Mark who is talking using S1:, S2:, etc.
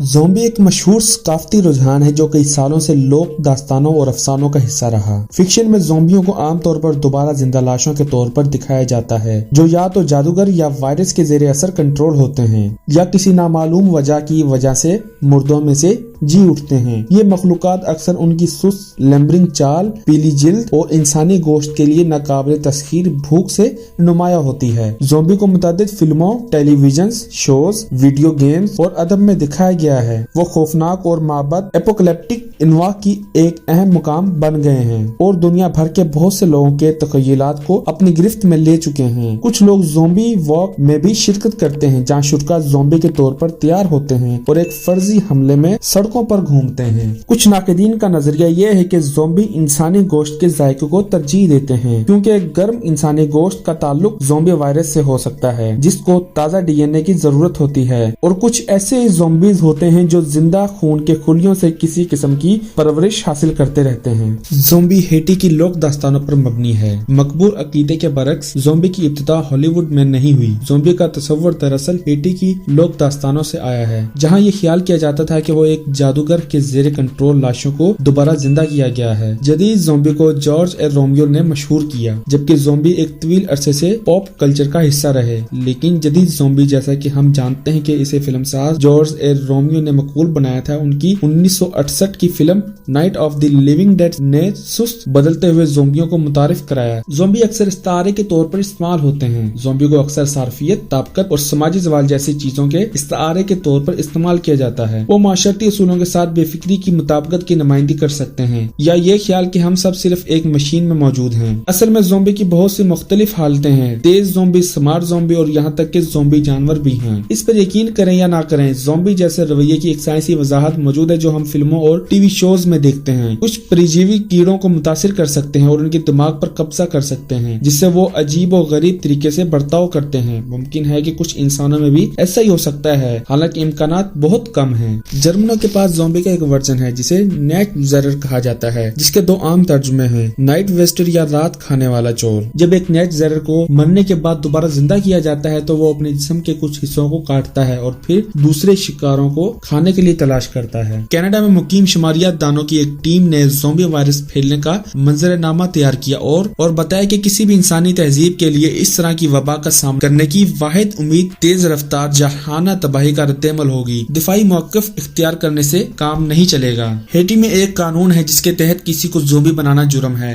S1: Zombie एक मशहूर सकाफती रुझान है जो कई सालों से लोक दास्तानों और अफसानों का हिस्सा रहा। फिक्शन में ज़ोंबियों को आमतौर पर दोबारा जिंदा लाशों के तौर पर दिखाया जाता है जो या तो जादूगर या वायरस के ज़ेरे असर कंट्रोल होते हैं या किसी नामालूम वजह की वजह से मुर्दों में से जी उठते हैं। ये मखलूकात अक्सर उनकी सुस्त लैम्बरिंग चाल, पीली जिल्द और इंसानी गोश्त के लिए नाकाबिल तस्खीर भूख से नुमाया होती है। ज़ोंबी को मुतअद्दिद फिल्मों, टेलीविजन शोज, वीडियो गेम्स और अदब में दिखाया गया है। वो खौफनाक और माबद एपोकलिप्टिक इन्वा की एक अहम मुकाम बन गए हैं और दुनिया भर के बहुत से लोगों के तखय्युलात को अपनी गिरफ्त में ले चुके हैं। कुछ लोग ज़ोंबी वॉक में भी शिरकत करते हैं जहाँ शुरका ज़ोंबी के तौर पर तैयार होते हैं और एक फर्जी हमले में सड़कों पर घूमते हैं। कुछ नाक़दीन का नजरिया यह है कि ज़ोंबी इंसानी गोश्त के जायके को तरजीह देते हैं क्योंकि गर्म इंसानी गोश्त का ताल्लुक ज़ोंबी वायरस से हो सकता है जिसको ताज़ा डीएनए की जरूरत होती है। और कुछ ऐसे ज़ोंबीज होते हैं जो जिंदा खून के खुलियों से किसी किस्म की परवरिश हासिल करते रहते हैं। ज़ोंबी हेटी की लोक दास्तानों पर मबनी है। मकबूल अकीदे के बरक्स ज़ोंबी की इब्तिदा हॉलीवुड में नहीं हुई। ज़ोंबी का तस्वुर दरअसल हेटी की लोक दास्तानों से आया है जहाँ ये ख्याल किया जाता था कि वो एक जादूगर के ज़ेरे कंट्रोल लाशों को दोबारा जिंदा किया गया है। जदीद ज़ोंबी को जॉर्ज ए रोमियो ने मशहूर किया जबकि ज़ोंबी एक तवील अरसे से पॉप कल्चर का हिस्सा रहे। लेकिन जदीद ज़ोंबी जैसा कि हम जानते हैं कि इसे फिल्मसाज जॉर्ज ए रोमियो ने मकबूल बनाया था, उनकी 1968 की film night of the living dead ने सुस्त बदलते हुए ज़ोंबियों को मुतारिफ कराया। ज़ोंबी अक्सर इस्तारे के तौर पर इस्तेमाल होते हैं। ज़ोंबी को अक्सर सार्फियत, ताकत और समाजी ज़वाल जैसी चीजों के इस्तारे के तौर पर इस्तेमाल किया जाता है। वो माशरती असूलों के साथ बेफिक्री की मुताबिकत की नुमाइंदगी कर सकते हैं या ये ख्याल कि हम सब सिर्फ एक मशीन में मौजूद हैं। असल में ज़ोंबी की बहुत सी मुख्तलिफ हालतें हैं। तेज ज़ोंबी, स्मार्ट ज़ोंबी और यहाँ तक कि ज़ोंबी जानवर भी हैं। इस पर यकीन करें या ना करें, ज़ोंबी जैसे रवैये की एक साइंसी वजाहत मौजूद है जो हम फिल्मों और टीवी शोज में देखते हैं। कुछ परजीवी कीड़ों को मुतासिर कर सकते हैं और उनके दिमाग पर कब्जा कर सकते हैं जिससे वो अजीब और गरीब तरीके से बर्ताव करते हैं। मुमकिन है कि कुछ इंसानों में भी ऐसा ही हो सकता है, हालांकि इम्कानात बहुत कम हैं। जर्मनों के पास ज़ोंबी का एक वर्जन है जिसे नाइट ज़रर कहा जाता है जिसके दो आम तर्जुमे हैं, नाइट वेस्टर या रात खाने वाला चोर। जब एक नाइट ज़रर को मरने के बाद दोबारा जिंदा किया जाता है तो वो अपने जिस्म के कुछ हिस्सों को काटता है और फिर दूसरे शिकारों को खाने के लिए तलाश करता है। कनाडा में मुकीम शुमारियात दानों की एक टीम ने ज़ोंबी वायरस फैलने का मंजरनामा तैयार किया और बताया कि किसी भी इंसानी तहजीब के लिए इस तरह की वबा का सामना करने की वाहिद उम्मीद तेज रफ्तार जहाना तबाही का रद्देमल होगी। दिफाई मौक़िफ़ इख्तियार करने से काम नहीं चलेगा। हेटी में एक कानून है जिसके तहत किसी को ज़ोंबी बनाना जुर्म है।